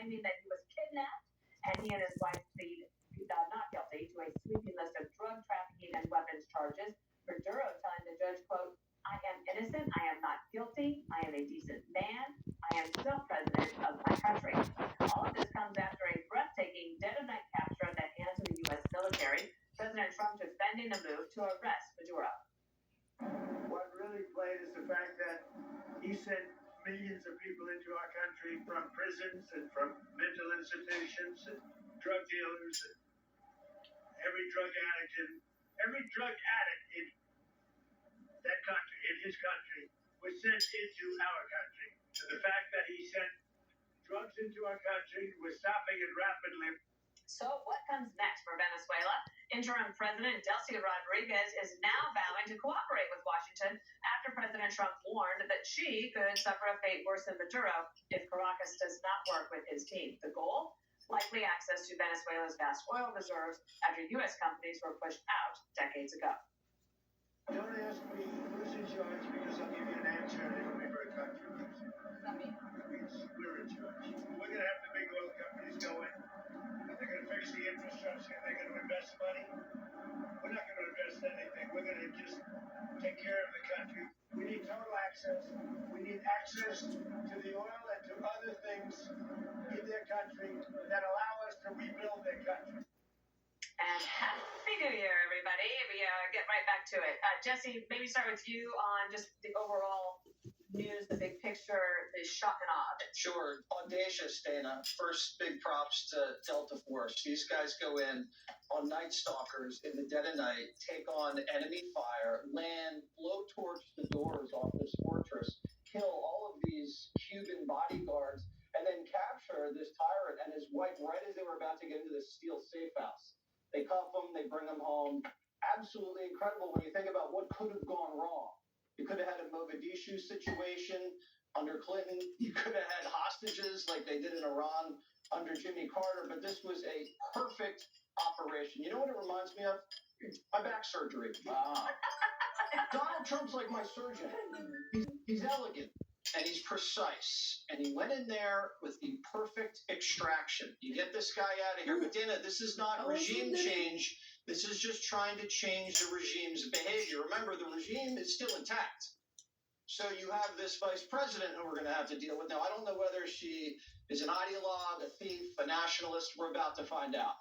claiming that he was kidnapped, and he and his wife plead not guilty to a sweeping list of drug trafficking and weapons charges. Maduro telling the judge, quote, "I am innocent, I am not guilty, I am a decent man, I am still president of my country." All of this comes after a breathtaking dead-of-night capture at the hands of the U.S. military. President Trump defending the move to arrest Maduro. What really played is the fact that he sent millions of people into our country from prisons and from mental institutions and drug dealers and every drug addict in that country, in his country, was sent into our country. So the fact that he sent drugs into our country, was stopping it rapidly. So what comes next for Venezuela? Interim President Delcy Rodriguez is now vowing to cooperate with Washington after President Trump warned that she could suffer a fate worse than Maduro if Caracas does not work with his team. The goal? Likely access to Venezuela's vast oil reserves after U.S. companies were pushed out decades ago. Don't ask me who's in charge, because I'll give you an answer and it'll be very controversial. What does that mean? It means we're in charge. We're going to have the big oil companies go in, and they're going to fix the infrastructure, and they're going to invest money. We're not going to invest anything. We're going to just take care of the country. We need total access. We need access to the oil and to other things in their country that allow us to rebuild their country. And Happy New Year, everybody. We get right back to it. Jesse, maybe start with you on just the overall news, the big picture, the shock and awe. Sure. Audacious, Dana. First, big props to Delta Force. These guys go in on Night Stalkers in the dead of night, take on enemy fire, land, blowtorch the doors off this fortress, kill all of these Cuban bodyguards, and then capture this tyrant and his wife right as they were about to get into this steel safe house. They cuff them, they bring them home. Absolutely incredible when you think about what could have gone wrong. You could have had a Mogadishu situation under Clinton. You could have had hostages like they did in Iran under Jimmy Carter, but this was a perfect operation. You know what it reminds me of? My back surgery. Donald Trump's like my surgeon. He's elegant and he's precise. And he went in there with the perfect extraction. You get this guy out of here. But Dana, this is not regime change. This is just trying to change the regime's behavior. Remember, the regime is still intact. So you have this vice president who we're going to have to deal with. Now, I don't know whether she is an ideologue, a thief, a nationalist. We're about to find out.